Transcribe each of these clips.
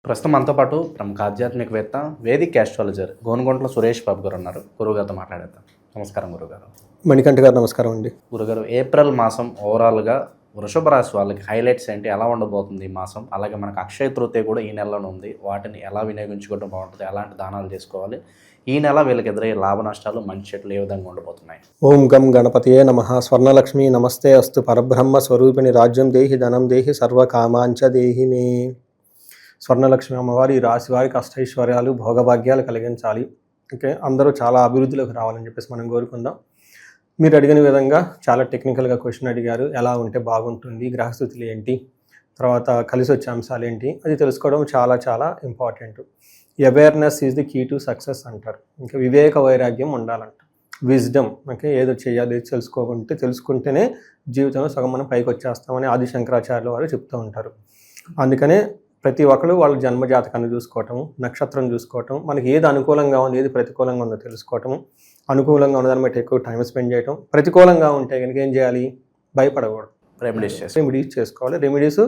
ప్రస్తుతం మనతో పాటు ప్రముఖ ఆధ్యాత్మికవేత్త వేదిక్ ఆస్ట్రాలజర్ గోనుగుంట్ల సురేష్ బాబు గారు ఉన్నారు. గురుగారితో మాట్లాడేద్దాం. నమస్కారం గురుగారు. మణికంఠ గారు నమస్కారం అండి. గురుగారు, ఏప్రిల్ మాసం ఓవరాల్గా వృషభ రాశి వాళ్ళకి హైలైట్స్ ఏంటి, ఎలా ఉండబోతుంది ఈ మాసం? అలాగే మనకు అక్షయ తృతీయ కూడా ఈ నెలలోనే ఉంది. వాటిని ఎలా వినియోగించుకోవడం బాగుంటుంది, ఎలాంటి దానాలు చేసుకోవాలి, ఈ నెల వీళ్ళకి ఎదురయ్యే లాభ నష్టాలు, మంచి చెట్లు ఏ విధంగా ఉండబోతున్నాయి? ఓం గం గణపతియే నమః. స్వర్ణలక్ష్మి నమస్తే అస్తు. పరబ్రహ్మ స్వరూపిణి రాజ్యం దేహి ధనం దేహి సర్వకామాంచ దేహి మే. స్వర్ణలక్ష్మి అమ్మవారి ఈ రాశి వారికి అష్టైశ్వర్యాలు భోగభాగ్యాలు కలిగించాలి. ఓకే, అందరూ చాలా అభివృద్ధిలోకి రావాలని చెప్పేసి మనం కోరుకుందాం. మీరు అడిగిన విధంగా చాలా టెక్నికల్గా క్వశ్చన్ అడిగారు. ఎలా ఉంటే బాగుంటుంది, గ్రహస్థితులు ఏంటి, తర్వాత కలిసి వచ్చే అంశాలు ఏంటి, అది తెలుసుకోవడం చాలా చాలా important. Awareness is the key to success అంటారు. ఇంకా వివేక వైరాగ్యం ఉండాలంట, విజ్డమ్. ఓకే, ఏదో చేయాలి తెలుసుకుంటేనే జీవితంలో సగం మనం పైకి వచ్చేస్తామని ఆది శంకరాచార్యుల వారు చెప్తూ ఉంటారు. అందుకనే ప్రతి ఒక్కరు వాళ్ళ జన్మజాతకాన్ని చూసుకోవటము, నక్షత్రం చూసుకోవటం, మనకి ఏది అనుకూలంగా ఉంది, ఏది ప్రతికూలంగా ఉందో తెలుసుకోవటము, అనుకూలంగా ఉన్నదాన్ని బట్టి ఎక్కువ టైం స్పెండ్ చేయటం, ప్రతికూలంగా ఉంటే కనుక ఏం చేయాలి, భయపడకూడదు, రెమెడీస్ చేసుకోవాలి. రెమెడీస్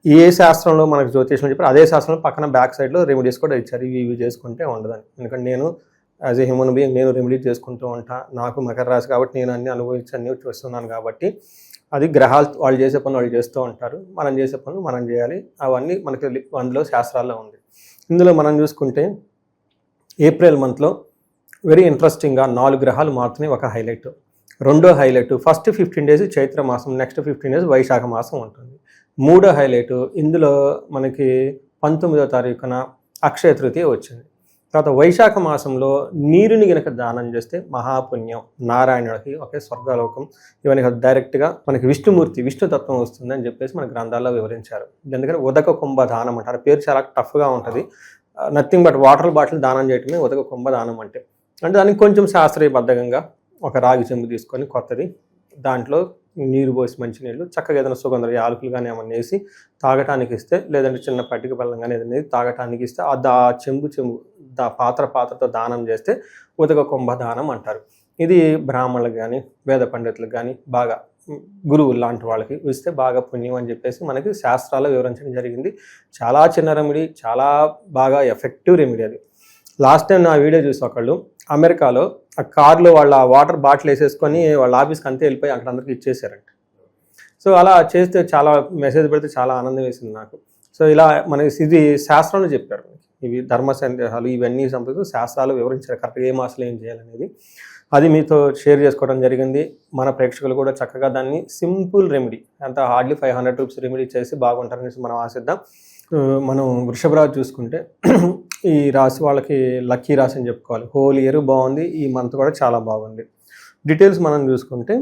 ఏ శాస్త్రంలో మనకు జ్యోతిష్యం చెప్పారు అదే శాస్త్రంలో పక్కన బ్యాక్ సైడ్లో రెమెడీస్ కూడా ఇచ్చారు. ఇవి చేసుకుంటే ఉండదని. ఎందుకంటే నేను యాజ్ ఏ హ్యూమన్ బీయింగ్ నేను రెమెడీస్ చేసుకుంటూ ఉంటా. నాకు మకర రాశి కాబట్టి నేను అన్ని అనుభవించి అన్ని చూస్తున్నాను కాబట్టి అది గ్రహాలు వాళ్ళు చేసే పనులు వాళ్ళు చేస్తూ ఉంటారు, మనం చేసే పనులు మనం చేయాలి. అవన్నీ మనకి అందులో శాస్త్రాల్లో ఉంది. ఇందులో మనం చూసుకుంటే ఏప్రిల్ మంత్లో వెరీ ఇంట్రెస్టింగ్గా 4 గ్రహాలు మారుతున్నాయి. ఒక హైలైట్. రెండో హైలైట్, ఫస్ట్ 15 డేస్ చైత్ర మాసం, నెక్స్ట్ 15 డేస్ వైశాఖ మాసం ఉంటుంది. మూడో హైలైట్, ఇందులో మనకి 19వ తారీఖున అక్షయ తృతీయ వచ్చింది. తర్వాత వైశాఖ మాసంలో నీరుని గనక దానం చేస్తే మహాపుణ్యం, నారాయణుడికి ఒకే స్వర్గలోకం, ఇవన్నీ డైరెక్ట్గా మనకి విష్ణుతత్వం వస్తుంది అని చెప్పేసి మన గ్రంథాల్లో వివరించారు. ఎందుకంటే ఉదక కుంభ దానం అంటారు. పేరు చాలా టఫ్గా ఉంటుంది. నథింగ్ బట్ వాటర్ బాటిల్ దానం చేయటమే ఉదక కుంభ దానం అంటే దానికి కొంచెం శాస్త్రీయబద్ధంగా ఒక రాగి చెంబు తీసుకొని కొత్తది, దాంట్లో నీరు పోసి మంచినీళ్ళు చక్కగా ఏదైనా సుగంధ యాలకులు కానీ ఏమన్నా వేసి తాగటానికి ఇస్తే, లేదంటే చిన్న పట్టిక బెల్లం కానీ ఏదైనా తాగటానికి ఇస్తే ఆ చెంబు పాత్రతో దానం చేస్తే ఉదక కుంభ దానం అంటారు. ఇది బ్రాహ్మణులకు కానీ వేద పండితులకు కానీ బాగా గురువులు లాంటి వాళ్ళకి ఇస్తే బాగా పుణ్యం అని చెప్పేసి మనకి శాస్త్రాల్లో వివరించడం జరిగింది. చాలా చిన్న రెమెడీ, చాలా బాగా ఎఫెక్టివ్ రెమెడీ అది. లాస్ట్ టైం నా వీడియో చూసి ఒకళ్ళు అమెరికాలో ఆ కార్లో వాళ్ళ వాటర్ బాటిల్ వేసేసుకొని వాళ్ళ ఆఫీస్కి అంతే వెళ్ళిపోయి అక్కడ అందరికి ఇచ్చేసారంట. సో అలా చేస్తే చాలా మెసేజ్ పెడితే చాలా ఆనందం వేసింది నాకు. సో ఇలా మనకి ఇది శాస్త్రంలో చెప్పారు. ఇవి ధర్మ సందేహాలు ఇవన్నీ సంబంధించి శాస్త్రాలు వివరించారు కరెక్ట్గా ఏ మాసంలో ఏం చేయాలనేది. అది మీతో షేర్ చేసుకోవడం జరిగింది. మన ప్రేక్షకులు కూడా చక్కగా దాన్ని సింపుల్ రెమెడీ, అంత హార్డ్లీ 500 రూపీస్ రెమెడీ చేసి బాగుంటారనేసి మనం ఆశిద్దాం. మనం వృషభ రాశి చూసుకుంటే ఈ రాశి వాళ్ళకి లక్కీ రాశి అని చెప్పుకోవాలి. హోల్ ఇయర్ బాగుంది, ఈ మంత్ కూడా చాలా బాగుంది. డీటెయిల్స్ మనం చూసుకుంటే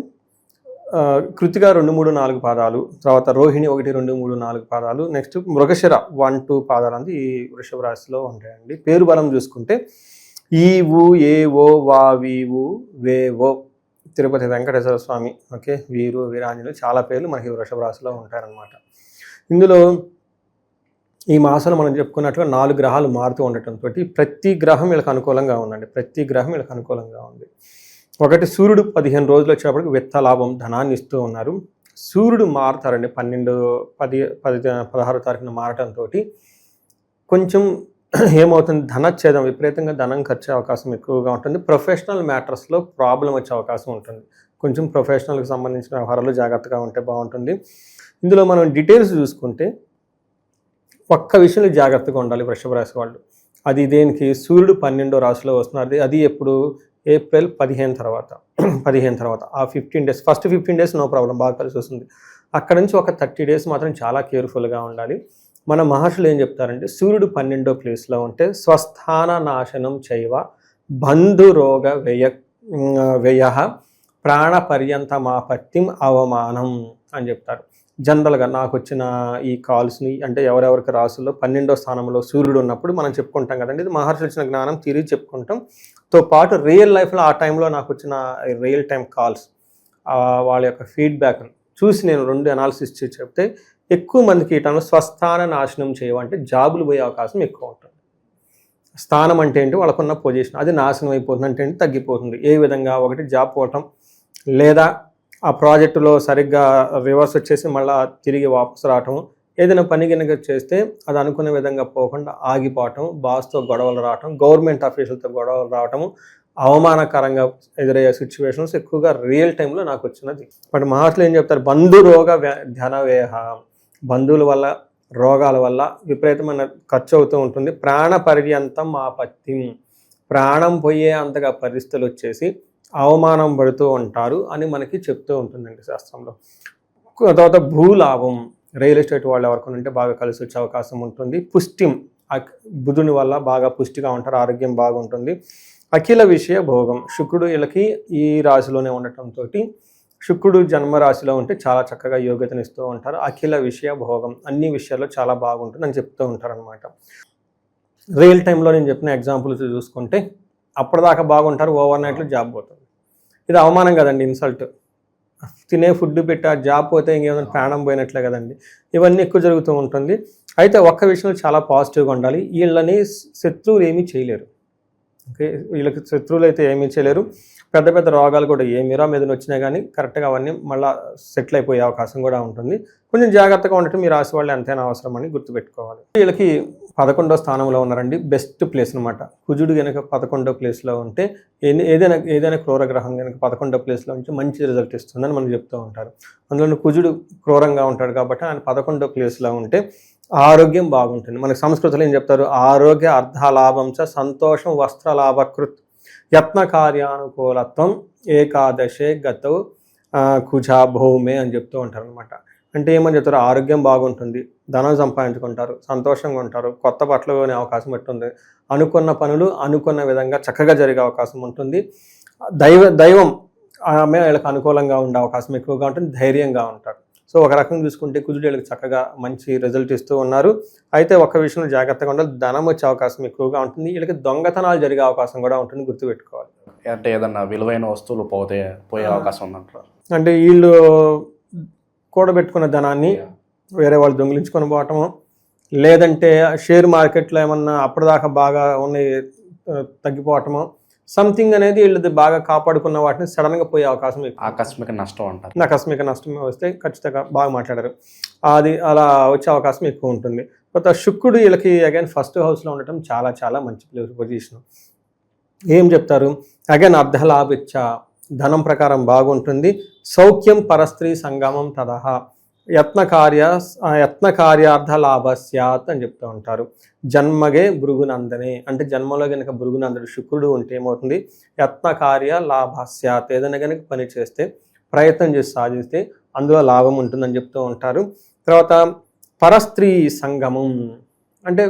కృతిక 2, 3, 4 పాదాలు, తర్వాత రోహిణి 1, 2, 3, 4 పాదాలు, నెక్స్ట్ మృగశిర 1, 2 పాదాలు అంది ఈ వృషభ రాశిలో ఉంటాయండి. పేరు బలం చూసుకుంటే ఈ ఊ ఏ ఓ వా వి ఊ వే ఓ, తిరుపతి వెంకటేశ్వర స్వామి, ఓకే, వీరు వీరాంజలు, చాలా పేర్లు మనకి వృషభ రాశిలో ఉంటారనమాట. ఇందులో ఈ మాసంలో మనం చెప్పుకున్నట్లుగా 4 గ్రహాలు మారుతూ ఉండటంతో ప్రతి గ్రహం వీళ్ళకి అనుకూలంగా ఉందండి. ప్రతి గ్రహం వీళ్ళకి అనుకూలంగా ఉంది. ఒకటి సూర్యుడు 15 రోజులు వచ్చేటప్పటికి విత్త లాభం ధనాన్ని ఇస్తూ ఉన్నారు. సూర్యుడు మారుతారండి 16వ తారీఖున మారటంతో కొంచెం ఏమవుతుంది, ధనచ్ఛేదం, విపరీతంగా ధనం ఖర్చు అవకాశం ఎక్కువగా ఉంటుంది. ప్రొఫెషనల్ మ్యాటర్స్లో ప్రాబ్లం వచ్చే అవకాశం ఉంటుంది. కొంచెం ప్రొఫెషనల్కి సంబంధించిన వ్యవహారాలు జాగ్రత్తగా ఉంటే బాగుంటుంది. ఇందులో మనం డీటెయిల్స్ చూసుకుంటే ఒక్క విషయంలో జాగ్రత్తగా ఉండాలి వృషభ రాశి వాళ్ళు. అది దేనికి, సూర్యుడు 12వ రాశిలో వస్తున్నారు. అది ఎప్పుడు, ఏప్రిల్ 15 తర్వాత ఆ 15 days, first 15 days no problem, బాగా కలిసి వస్తుంది. అక్కడ నుంచి ఒక 30 డేస్ మాత్రం చాలా కేర్ఫుల్గా ఉండాలి. మన మహర్షులు ఏం చెప్తారంటే, సూర్యుడు 12వ ప్లేస్లో ఉంటే స్వస్థాన నాశనం చైవ బంధురోగ వ్యయ ప్రాణ పర్యంతమాపత్తిం అవమానం అని చెప్తారు. జనరల్గా నాకు వచ్చిన ఈ కాల్స్ని అంటే ఎవరెవరికి రాసుల్లో 12వ స్థానంలో సూర్యుడు ఉన్నప్పుడు మనం చెప్పుకుంటాం కదండి. ఇది మహర్షులు ఇచ్చిన జ్ఞానం తిరిగి చెప్పుకుంటాంతో పాటు రియల్ లైఫ్లో ఆ టైంలో నాకు వచ్చిన రియల్ టైం కాల్స్, వాళ్ళ యొక్క ఫీడ్బ్యాక్ చూసి నేను 2 అనాలిసిస్ చేసి చెప్తే ఎక్కువ మందికి ఈ టైంలో స్వస్థాన నాశనం చేయమంటే జాబులు పోయే అవకాశం ఎక్కువ ఉంటుంది. స్థానం అంటే ఏంటి, వాళ్ళకున్న పొజిషన్ అది నాశనం అయిపోతుంది అంటే ఏంటి, తగ్గిపోతుంది. ఏ విధంగా, ఒకటి జాబ్ పోవటం, లేదా ఆ ప్రాజెక్టులో సరిగ్గా రివర్స్ వచ్చేసి మళ్ళీ తిరిగి వాపసు రావటం, ఏదైనా పని కనుక చేస్తే అది అనుకున్న విధంగా పోకుండా ఆగిపోవటం, బాస్తో గొడవలు రావటం, గవర్నమెంట్ ఆఫీసులతో గొడవలు రావటము, అవమానకరంగా ఎదురయ్యే సిచ్యువేషన్స్ ఎక్కువగా రియల్ టైంలో నాకు వచ్చినది. బట్ మహర్షులు ఏం చెప్తారు, బంధురోగ ధనవేహ, బంధువుల వల్ల రోగాల వల్ల విపరీతమైన ఖర్చు అవుతూ ఉంటుంది. ప్రాణ పర్యంతం ఆపత్తి, ప్రాణం పోయే అంతగా పరిస్థితులు వచ్చేసి అవమానం పడుతూ ఉంటారు అని మనకి చెప్తూ ఉంటుందండి శాస్త్రంలో. తర్వాత భూలాభం, రియల్ ఎస్టేట్ వాళ్ళు ఎవరికొని ఉంటే బాగా కలిసి వచ్చే అవకాశం ఉంటుంది. పుష్టిం, బుధుని వల్ల బాగా పుష్టిగా ఉంటారు, ఆరోగ్యం బాగుంటుంది. అఖిల విషయ భోగం, శుక్రుడు వీళ్ళకి ఈ రాశిలోనే ఉండటంతో శుక్రుడు జన్మరాశిలో ఉంటే చాలా చక్కగా యోగ్యతనిస్తూ ఉంటారు. అఖిల విషయ భోగం, అన్ని విషయాల్లో చాలా బాగుంటుంది అని చెప్తూ ఉంటారు అనమాట. రియల్ టైంలో నేను చెప్పిన ఎగ్జాంపుల్స్ చూసుకుంటే అప్పటిదాకా బాగుంటారు, ఓవర్ నైట్లో జాబ్ పోతుంది. ఇది అవమానం కదండి, ఇన్సల్ట్. తినే ఫుడ్ పెట్టి ఆ జాబ్ పోతే ఇంకేమైనా ప్రాణం పోయినట్లే కదండి. ఇవన్నీ ఎక్కువ జరుగుతూ ఉంటుంది. అయితే ఒక్క విషయంలో చాలా పాజిటివ్గా ఉండాలి, వీళ్ళని శత్రువులు ఏమీ చేయలేరు. ఓకే, వీళ్ళకి శత్రువులు అయితే ఏమీ చేయలేరు. పెద్ద పెద్ద రోగాలు కూడా ఏ మీరా మీద వచ్చినా కానీ కరెక్ట్గా అవన్నీ మళ్ళీ సెటిల్ అయిపోయే అవకాశం కూడా ఉంటుంది. కొంచెం జాగ్రత్తగా ఉండటం మీ రాశి వాళ్ళు ఎంతైనా అవసరం అని గుర్తుపెట్టుకోవాలి. వీళ్ళకి 11వ స్థానంలో ఉన్నారండి, బెస్ట్ ప్లేస్ అనమాట. కుజుడు కనుక 11వ ప్లేస్లో ఉంటే ఏదైనా క్రూరగ్రహం కనుక 11వ ప్లేస్లో ఉంటే మంచి రిజల్ట్ ఇస్తుందని మనం చెప్తూ ఉంటారు. అందులో కుజుడు క్రూరంగా ఉంటాడు కాబట్టి ఆయన 11వ ప్లేస్లో ఉంటే ఆరోగ్యం బాగుంటుంది. మనకి సంస్కృతిలో ఏం చెప్తారు, ఆరోగ్య అర్ధలాభం చ సంతోషం వస్త్రలాభకృత్ యత్న కార్యానుకూలత్వం ఏకాదశే గతౌ కుజా భౌమే అని చెప్తూ ఉంటారు అనమాట. అంటే ఏమని చెప్తారు, ఆరోగ్యం బాగుంటుంది, ధనం సంపాదించుకుంటారు, సంతోషంగా ఉంటారు, కొత్త బట్టలు కొనే అవకాశం ఉంటుంది, అనుకున్న పనులు అనుకున్న విధంగా చక్కగా జరిగే అవకాశం ఉంటుంది. దైవం ఆమె వీళ్ళకి అనుకూలంగా ఉండే అవకాశం ఎక్కువగా ఉంటుంది, ధైర్యంగా ఉంటారు. సో ఒక రకంగా చూసుకుంటే కుజుడు వీళ్ళకి చక్కగా మంచి రిజల్ట్ ఇస్తూ ఉన్నారు. అయితే ఒక విషయంలో జాగ్రత్తగా ఉండాలి, ధనం వచ్చే అవకాశం ఎక్కువగా ఉంటుంది. వీళ్ళకి దొంగతనాలు జరిగే అవకాశం కూడా ఉంటుంది, గుర్తుపెట్టుకోవాలి. అంటే ఏదన్నా విలువైన వస్తువులు పోయే అవకాశం ఉందంటారు. అంటే వీళ్ళు కూడబెట్టుకున్న ధనాన్ని వేరే వాళ్ళు దొంగిలించుకొని పోవటము, లేదంటే షేర్ మార్కెట్లో ఏమన్నా అప్పటిదాకా బాగా ఉన్నాయి తగ్గిపోవటము, సంథింగ్ అనేది వీళ్ళది బాగా కాపాడుకున్న వాటిని సడన్గా పోయే అవకాశం ఎక్కువ. ఆకస్మిక నష్టం అంటారు. ఆకస్మిక నష్టం వస్తే ఖచ్చితంగా బాగా మాట్లాడారు, అది అలా వచ్చే అవకాశం ఎక్కువ ఉంటుంది. కొత్త శుక్రుడు వీళ్ళకి అగైన్ ఫస్ట్ హౌస్లో ఉండటం చాలా చాలా మంచి పొజిషన్. ఏం చెప్తారు, అగైన్ అర్ధలాభిచ్చ, ధనం ప్రకారం బాగుంటుంది. సౌఖ్యం పరస్త్రీ సంగమం తదహ యత్న కార్యార్థ లాభ స్యాత్ అని చెప్తూ ఉంటారు. జన్మగే భృగునందనే, అంటే జన్మలో కనుక భృగునందుడు శుక్రుడు ఉంటే ఏమవుతుంది, యత్న కార్య లాభ స్యాత్, ఏదైనా కనుక పని చేస్తే ప్రయత్నం చేసి సాధిస్తే అందులో లాభం ఉంటుందని చెప్తూ ఉంటారు. తర్వాత పరస్త్రీ సంగమం, అంటే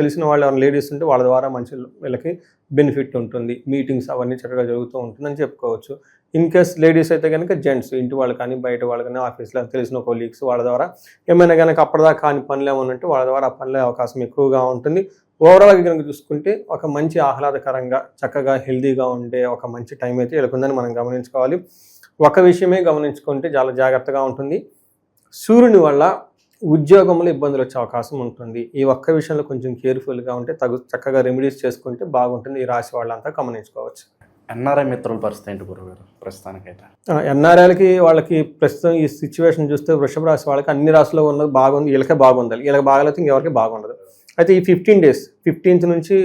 తెలిసిన వాళ్ళు లేడీస్ ఉంటే వాళ్ళ ద్వారా మంచి వీళ్ళకి బెనిఫిట్ ఉంటుంది, మీటింగ్స్ అవన్నీ చక్కగా జరుగుతూ ఉంటుందని చెప్పుకోవచ్చు. ఇన్ కేస్ లేడీస్ అయితే కనుక జెంట్స్, ఇంటి వాళ్ళు కానీ బయట వాళ్ళు కానీ ఆఫీస్లో తెలిసిన కొలీగ్స్ వాళ్ళ ద్వారా ఏమైనా కనుక అప్పటిదాకా కాని పనులు ఏమైనా ఉంటే వాళ్ళ ద్వారా ఆ పనులే అవకాశం ఎక్కువగా ఉంటుంది. ఓవరాల్గా కనుక చూసుకుంటే ఒక మంచి ఆహ్లాదకరంగా చక్కగా హెల్దీగా ఉండే ఒక మంచి టైం అయితే వీళ్ళకుందని మనం గమనించుకోవాలి. ఒక విషయమే గమనించుకుంటే చాలా జాగ్రత్తగా ఉంటుంది, సూర్యుని వల్ల ఉద్యోగంలో ఇబ్బందులు వచ్చే అవకాశం ఉంటుంది. ఈ ఒక్క విషయంలో కొంచెం కేర్ఫుల్గా ఉంటే చక్కగా రెమెడీస్ చేసుకుంటే బాగుంటుంది. ఈ రాశి వాళ్ళంతా గమనించుకోవచ్చు. ఎన్ఆర్ఐ మిత్రుల పరిస్థితి ఏంటి గురుగారు ప్రస్తుతానికైతే? ఎన్ఆర్ఐలకి వాళ్ళకి ప్రస్తుతం ఈ సిచ్యువేషన్ చూస్తే వృషభ రాశి వాళ్ళకి అన్ని రాశిలో ఉన్నది బాగుంది, వీళ్ళకే బాగుండాలి, వీళ్ళకి బాగలేకపోతే ఇంకెవరికి బాగుండదు. అయితే ఈ 15 days 15th నుంచి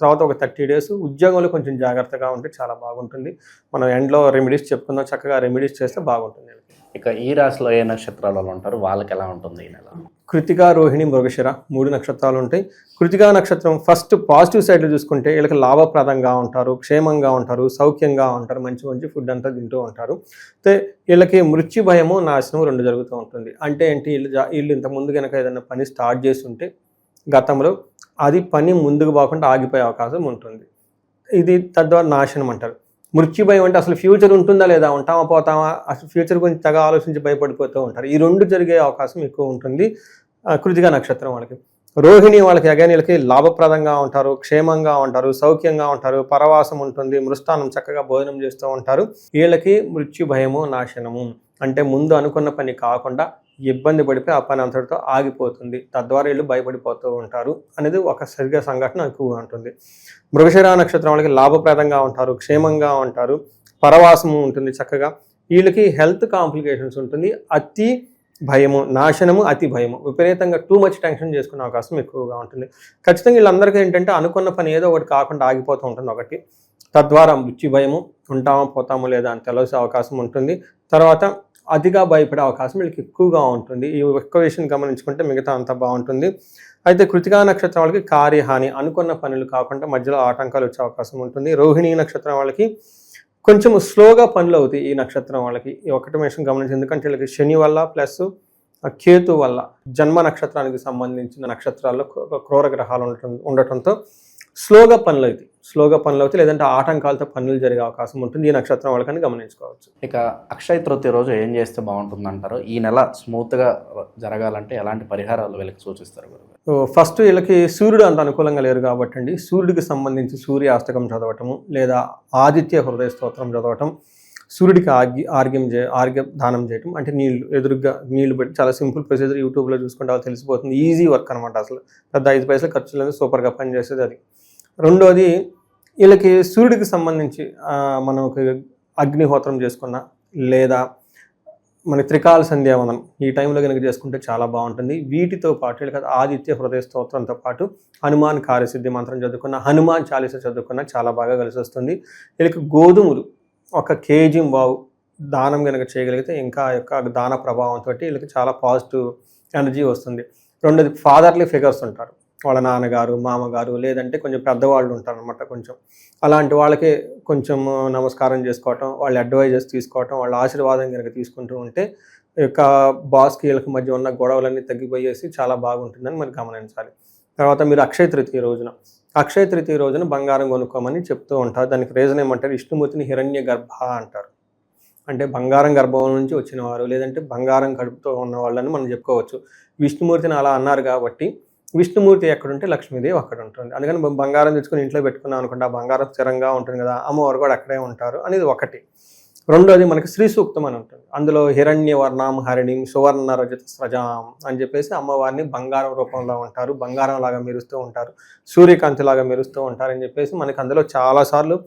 తర్వాత ఒక 30 days ఉద్యోగంలో కొంచెం జాగ్రత్తగా ఉంటే చాలా బాగుంటుంది. మనం ఎండ్లో రెమెడీస్ చెప్పుకుందాం, చక్కగా రెమెడీస్ చేస్తే బాగుంటుంది. ఇక ఈ రాశిలో ఏ నక్షత్రాలలో ఉంటారు, వాళ్ళకి ఎలా ఉంటుంది ఈ నెల? కృతిక, రోహిణి, మృగశిర 3 నక్షత్రాలు ఉంటాయి. కృతికా నక్షత్రం ఫస్ట్ పాజిటివ్ సైడ్లో చూసుకుంటే వీళ్ళకి లాభప్రదంగా ఉంటారు, క్షేమంగా ఉంటారు, సౌఖ్యంగా ఉంటారు, మంచి మంచి ఫుడ్ అంతా తింటూ ఉంటారు. అయితే వీళ్ళకి మృత్యు భయము నాశనం 2 జరుగుతూ ఉంటుంది. అంటే ఏంటి, వీళ్ళు ఇంతకుముందు కనుక ఏదైనా పని స్టార్ట్ చేసి ఉంటే గతంలో అది పని ముందుకు పోకుండా ఆగిపోయే అవకాశం ఉంటుంది. ఇది తద్వారా నాశనం అంటారు. మృత్యు భయం అంటే అసలు ఫ్యూచర్ ఉంటుందా లేదా, ఉంటామా పోతామా, అసలు ఫ్యూచర్ గురించి తెగ ఆలోచించి భయపడిపోతూ ఉంటారు. ఈ 2 జరిగే అవకాశం ఎక్కువ ఉంటుంది కృతికా నక్షత్రం వాళ్ళకి. రోహిణి వాళ్ళకి అగైన్ వీళ్ళకి లాభప్రదంగా ఉంటారు, క్షేమంగా ఉంటారు, సౌఖ్యంగా ఉంటారు, పరవాసం ఉంటుంది, మృష్టానం చక్కగా భోజనం చేస్తూ ఉంటారు. వీళ్ళకి మృత్యు భయము నాశనము అంటే ముందు అనుకున్న పని కాకుండా ఇబ్బంది పడిపోయి ఆ పని అంతటితో ఆగిపోతుంది, తద్వారా వీళ్ళు భయపడిపోతూ ఉంటారు అనేది ఒక సరిగ్గా సంఘటన ఎక్కువగా ఉంటుంది. మృగశిర నక్షత్రం వాళ్ళకి లాభప్రదంగా ఉంటారు, క్షేమంగా ఉంటారు, పరవాసము ఉంటుంది చక్కగా. వీళ్ళకి హెల్త్ కాంప్లికేషన్స్ ఉంటుంది, అతి భయము, నాశనము, అతి భయము, విపరీతంగా టూ మచ్ టెన్షన్ చేసుకునే అవకాశం ఎక్కువగా ఉంటుంది. ఖచ్చితంగా వీళ్ళందరికీ ఏంటంటే అనుకున్న పని ఏదో ఒకటి కాకుండా ఆగిపోతూ ఉంటుంది ఒకటి. తద్వారా మృత్యు భయము, ఉంటామో పోతామో లేదా అని తెలిసే అవకాశం ఉంటుంది. తర్వాత అతిగా భయపడే అవకాశం వీళ్ళకి ఎక్కువగా ఉంటుంది. ఈ ఒక్క విషయం గమనించుకుంటే మిగతా అంతా బాగుంటుంది. అయితే కృతికా నక్షత్రం వాళ్ళకి కార్యహాని, అనుకున్న పనులు కాకుండా మధ్యలో ఆటంకాలు వచ్చే అవకాశం ఉంటుంది. రోహిణీ నక్షత్రం వాళ్ళకి కొంచెం స్లోగా పనులు అవుతాయి. ఈ నక్షత్రం వాళ్ళకి ఈ ఒక్కటి విషయం గమనించి, ఎందుకంటే వీళ్ళకి శని వల్ల ప్లస్ కేతు వల్ల జన్మ నక్షత్రానికి సంబంధించిన నక్షత్రాల్లో క్రూర గ్రహాలు ఉండటంతో స్లోగా పనులు అవుతాయి, లేదంటే ఆటంకాలతో పనులు జరిగే అవకాశం ఉంటుంది ఈ నక్షత్రం వాళ్ళకని గమనించుకోవచ్చు. ఇక అక్షయ తృతీయ రోజు ఏం చేస్తే బాగుంటుంది అంటారు? ఈ నెల స్మూత్గా జరగాలంటే ఎలాంటి పరిహారాలు వీళ్ళకి సూచిస్తారు గురుగారు? ఫస్ట్ వీళ్ళకి సూర్యుడు అంత అనుకూలంగా లేరు కాబట్టి అండి, సూర్యుడికి సంబంధించి సూర్య అష్టకం చదవటము, లేదా ఆదిత్య హృదయ స్తోత్రం చదవటం, సూర్యుడికి ఆర్ఘ్య దానం చేయటం, అంటే ఎదురుగా నీళ్లు పెట్టి, చాలా సింపుల్ ప్రొసీజర్, యూట్యూబ్లో చూసుకుంటే వాళ్ళు తెలిసిపోతుంది. ఈజీ వర్క్ అనమాట, అసలు పెద్ద 5 పైసలు ఖర్చు లేదు, సూపర్గా పనిచేసేది అది. రెండోది, వీళ్ళకి సూర్యుడికి సంబంధించి మనం ఒక అగ్నిహోత్రం చేసుకున్నా, లేదా మన త్రికాల సంధ్యావనం ఈ టైంలో కనుక చేసుకుంటే చాలా బాగుంటుంది. వీటితో పాటు వీళ్ళకి ఆదిత్య హృదయ స్తోత్రంతో పాటు హనుమాన్ కార్యసిద్ధి మంత్రం చదువుకున్న, హనుమాన్ చాలీస చదువుకున్న చాలా బాగా కలిసి వస్తుంది. వీళ్ళకి గోధుమలు 1 కేజీ వావు దానం కనుక చేయగలిగితే ఇంకా ఆ యొక్క దాన ప్రభావంతో వీళ్ళకి చాలా పాజిటివ్ ఎనర్జీ వస్తుంది. రెండోది, ఫాదర్లీ ఫిగర్స్ ఉంటారు, వాళ్ళ నాన్నగారు, మామగారు, లేదంటే కొంచెం పెద్దవాళ్ళు ఉంటారు అనమాట. కొంచెం అలాంటి వాళ్ళకి కొంచెం నమస్కారం చేసుకోవటం, వాళ్ళ అడ్వైజెస్ తీసుకోవటం, వాళ్ళ ఆశీర్వాదం కనుక తీసుకుంటూ ఉంటే ఈ యొక్క బాస్కి వీళ్ళకి మధ్య ఉన్న గొడవలన్నీ తగ్గిపోయేసి చాలా బాగుంటుందని మనం గమనించాలి. తర్వాత మీరు అక్షయ తృతీయ రోజున బంగారం కొనుక్కోమని చెప్తూ ఉంటారు. దానికి రీజన్ ఏమంటారు, విష్ణుమూర్తిని హిరణ్య గర్భ అంటారు. అంటే బంగారం గర్భం నుంచి వచ్చిన వారు, లేదంటే బంగారం కడుపుతో ఉన్న వాళ్ళని మనం చెప్పుకోవచ్చు. విష్ణుమూర్తిని అలా అన్నారు కాబట్టి విష్ణుమూర్తి ఎక్కడుంటే లక్ష్మీదేవి అక్కడ ఉంటుంది. అందుకని బంగారం తెచ్చుకుని ఇంట్లో పెట్టుకున్నాం అనుకుంటే ఆ బంగారం స్థిరంగా ఉంటుంది కదా, అమ్మవారు కూడా అక్కడే ఉంటారు అనేది ఒకటి. రెండోది, మనకి శ్రీ సూక్తం అని ఉంటుంది, అందులో హిరణ్య వర్ణం హరిణిం సువర్ణ రజత స్రజాం అని చెప్పేసి అమ్మవారిని బంగారం రూపంలో ఉంటారు, బంగారం లాగా మెరుస్తూ ఉంటారు, సూర్యకాంతి లాగా మెరుస్తూ ఉంటారు అని చెప్పేసి మనకి అందులో చాలాసార్లు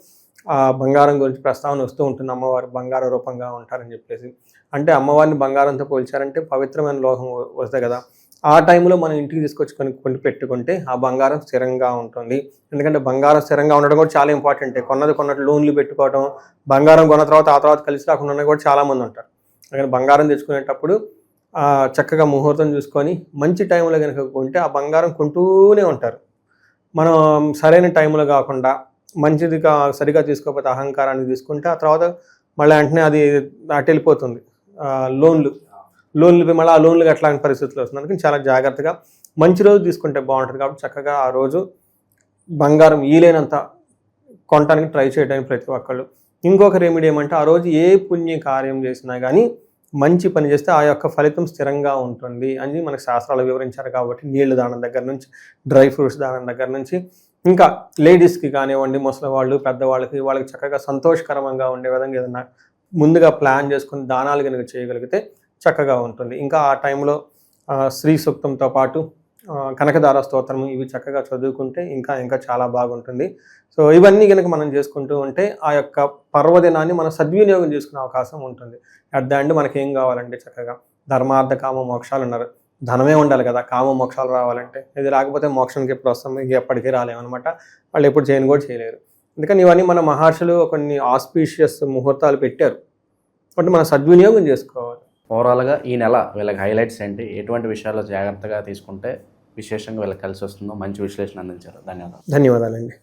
ఆ బంగారం గురించి ప్రస్తావన వస్తూ ఉంటుంది. అమ్మవారు బంగార రూపంగా ఉంటారని చెప్పేసి, అంటే అమ్మవారిని బంగారంతో పోల్చారంటే పవిత్రమైన లోహం వస్తుంది కదా, ఆ టైంలో మనం ఇంటికి తీసుకొచ్చి కొని పెట్టుకుంటే ఆ బంగారం స్థిరంగా ఉంటుంది. ఎందుకంటే బంగారం స్థిరంగా ఉండడం కూడా చాలా ఇంపార్టెంట్. కొన్నట్టు లోన్లు పెట్టుకోవడం, బంగారం కొన్న తర్వాత ఆ తర్వాత కలిసి రాకుండా కూడా చాలామంది ఉంటారు. అందుకని బంగారం తెచ్చుకునేటప్పుడు చక్కగా ముహూర్తం చూసుకొని మంచి టైంలో కనుక కొంటే ఆ బంగారం కొంటూనే ఉంటారు. మనం సరైన టైంలో కాకుండా మంచిది సరిగా తీసుకోకపోతే అహంకారాన్ని తీసుకుంటే ఆ తర్వాత మళ్ళీ వెంటనే అది అటు వెళ్ళిపోతుంది. లోన్లు మళ్ళీ ఆ లోన్లు అట్లాంటి పరిస్థితులు వస్తుంది. అందుకని చాలా జాగ్రత్తగా మంచి రోజు తీసుకుంటే బాగుంటుంది. కాబట్టి చక్కగా ఆ రోజు బంగారం ఈలేనంత కొనడానికి ట్రై చేయడానికి ప్రతి ఒక్కళ్ళు. ఇంకొక రెమెడీ ఏమంటే, ఆ రోజు ఏ పుణ్య కార్యం చేసినా కానీ మంచి పని చేస్తే ఆ యొక్క ఫలితం స్థిరంగా ఉంటుంది అని మనకు శాస్త్రాలు వివరించారు. కాబట్టి నీళ్లు దానం దగ్గర నుంచి, డ్రై ఫ్రూట్స్ దానం దగ్గర నుంచి, ఇంకా లేడీస్కి కానివ్వండి, ముసలి వాళ్ళు, వాళ్ళకి చక్కగా సంతోషకరంగా ఉండే విధంగా ఏదైనా ముందుగా ప్లాన్ చేసుకుని దానాలు కనుక చేయగలిగితే చక్కగా ఉంటుంది. ఇంకా ఆ టైంలో శ్రీ సూక్తంతో పాటు కనకదార స్తోత్రం ఇవి చక్కగా చదువుకుంటే ఇంకా చాలా బాగుంటుంది. సో ఇవన్నీ కనుక మనం చేసుకుంటూ ఉంటే ఆ యొక్క పర్వదినాన్ని మనం సద్వినియోగం చేసుకునే అవకాశం ఉంటుంది. అట్ ద ఎండ్ మనకి ఏం కావాలంటే చక్కగా ధర్మార్థ కామ మోక్షాలు ఉన్నారు. ధనమే ఉండాలి కదా కామ మోక్షాలు రావాలంటే. ఇది రాకపోతే మోక్షానికి ఎప్పుడు వస్తాం, ఇంక ఎప్పటికీ రాలేమన్నమాట. వాళ్ళు ఎప్పుడు చేయలేరు. అందుకని ఇవన్నీ మన మహర్షులు కొన్ని ఆస్పీషియస్ ముహూర్తాలు పెట్టారు, కాబట్టి మనం సద్వినియోగం చేసుకోవాలి. ఓవరాల్గా ఈ నెల వీళ్ళకి హైలైట్స్ ఏంటి, ఎటువంటి విషయాల్లో జాగ్రత్తగా తీసుకుంటే విశేషంగా వీళ్ళకి కలిసి వస్తుందో మంచి విశ్లేషణ అందించారు. ధన్యవాదాలండి.